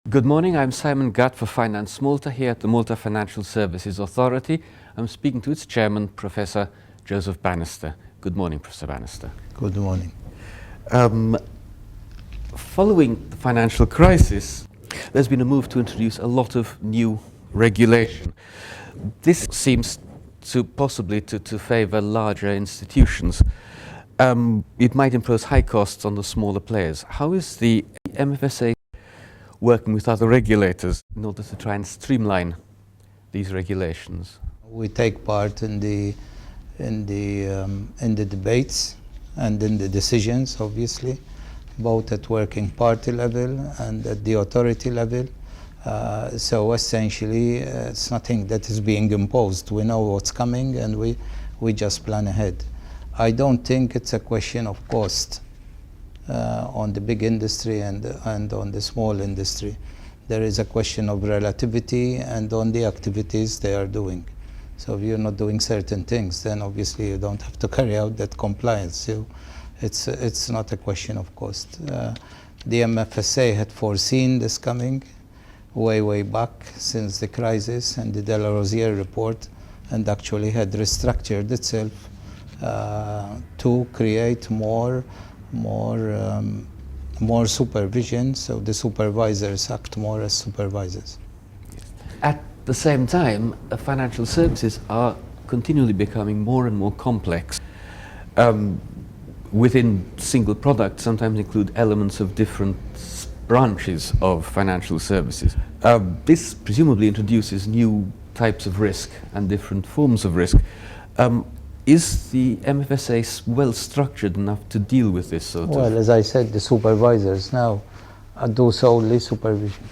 Good morning, I'm Simon Gatt for Finance Malta here at the Malta Financial Services Authority. I'm speaking to its chairman, Professor Joseph Bannister. Good morning, Professor Bannister. Good morning. Following the financial crisis, there's been a move to introduce a lot of new regulation. This seems to possibly to favour larger institutions. It might impose high costs on the smaller players. How is the MFSA working with other regulators in order to try and streamline these regulations? We take part in the debates and in the decisions, obviously, both at working party level and at the authority level. So essentially, it's nothing that is being imposed. We know what's coming, and we just plan ahead. I don't think it's a question of cost on the big industry and on the small industry. There is a question of relativity and on the activities they are doing. So if you're not doing certain things, then obviously you don't have to carry out that compliance. So it's not a question of cost. The MFSA had foreseen this coming way back since the crisis and the De La Rosière report, and actually had restructured itself to create more supervision, so the supervisors act more as supervisors. At the same time, financial services are continually becoming more and more complex. Within single products, sometimes include elements of different branches of financial services. This presumably introduces new types of risk and different forms of risk. Is the MFSA well structured enough to deal with this sort of? Well, as I said, the supervisors now do solely supervision.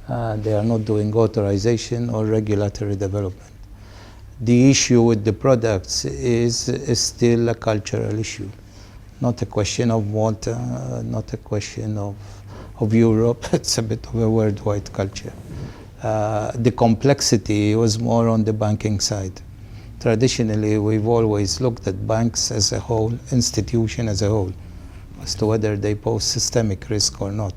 They are not doing authorization or regulatory development. The issue with the products is still a cultural issue, not a question of Malta, not a question of Europe. It's a bit of a worldwide culture. The complexity was more on the banking side. Traditionally, we've always looked at banks as a whole, institution as a whole, as to whether they pose systemic risk or not.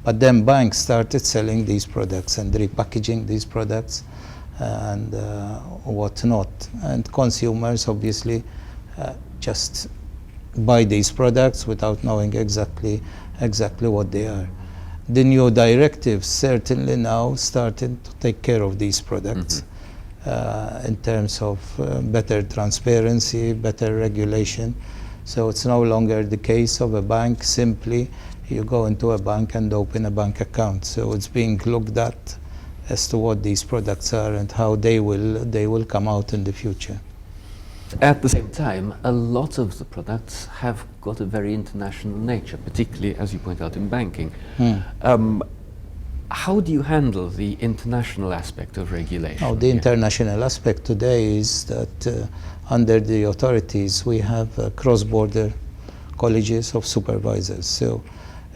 But then banks started selling these products and repackaging these products and whatnot. And consumers obviously just buy these products without knowing exactly what they are. The new directives certainly now started to take care of these products. In terms of better transparency, better regulation. So it's no longer the case of a bank simply you go into a bank and open a bank account. So it's being looked at as to what these products are and how they will come out in the future. At the same time, a lot of the products have got a very international nature, particularly, as you point out, in banking. How do you handle the international aspect of regulation? Oh, the international aspect today is that under the authorities we have cross-border colleges of supervisors. So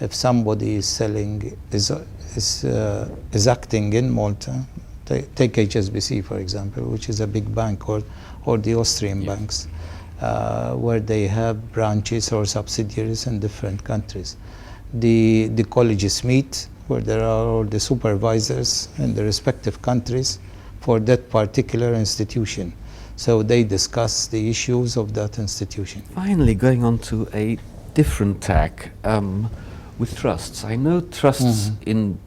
if somebody is selling, is acting in Malta, take HSBC for example, which is a big bank, or the Austrian banks, where they have branches or subsidiaries in different countries. The colleges meet, where there are all the supervisors in the respective countries for that particular institution. So they discuss the issues of that institution. Finally, going on to a different tack, with trusts. I know trusts and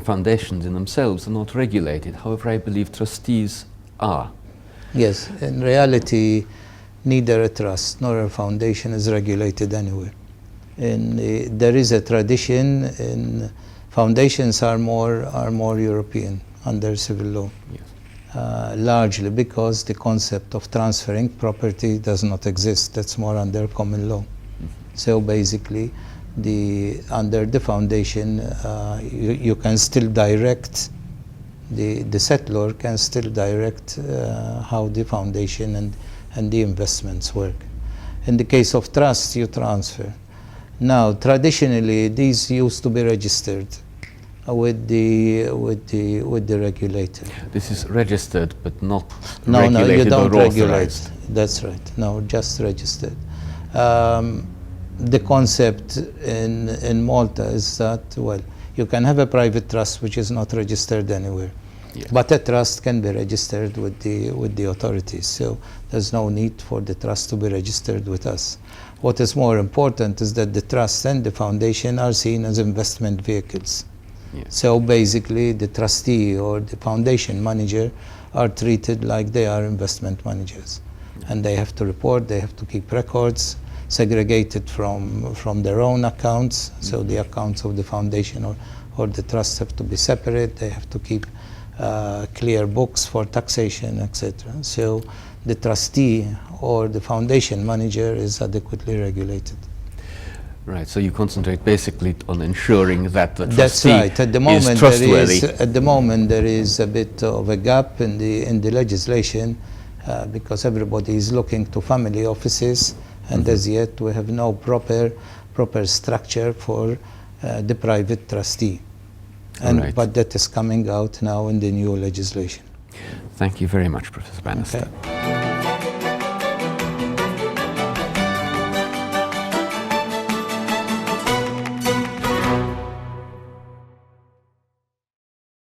foundations in themselves are not regulated. However, I believe trustees are. Yes, in reality, neither a trust nor a foundation is regulated anywhere. There is a tradition in foundations are more European under civil law, yes. Largely because the concept of transferring property does not exist. That's more under common law. So basically, under the foundation, you can still direct, the settlor can still direct how the foundation and the investments work. In the case of trusts, you transfer. Now, traditionally, these used to be registered with the regulator. This is registered, but not no, regulated you don't or regulate. authorized. That's right. No, just registered. The concept in Malta is that, well, You can have a private trust which is not registered anywhere. Yeah. But a trust can be registered with the authorities. So there's no need for the trust to be registered with us. What is more important is that the trust and the foundation are seen as investment vehicles. Yeah. So basically the trustee or the foundation manager are treated like they are investment managers. And they have to report, they have to keep records, segregated from their own accounts. So the accounts of the foundation or the trust have to be separate. They have to keep clear books for taxation, etc. So the trustee or the foundation manager is adequately regulated. Right, so you concentrate basically on ensuring that the That's trustee right. At the moment, is trustworthy. there is a bit of a gap in the legislation because everybody is looking to family offices, and as yet we have no proper structure for the private trustee. Right. But that is coming out now in the new legislation. Thank you very much, Professor Bannister. Okay.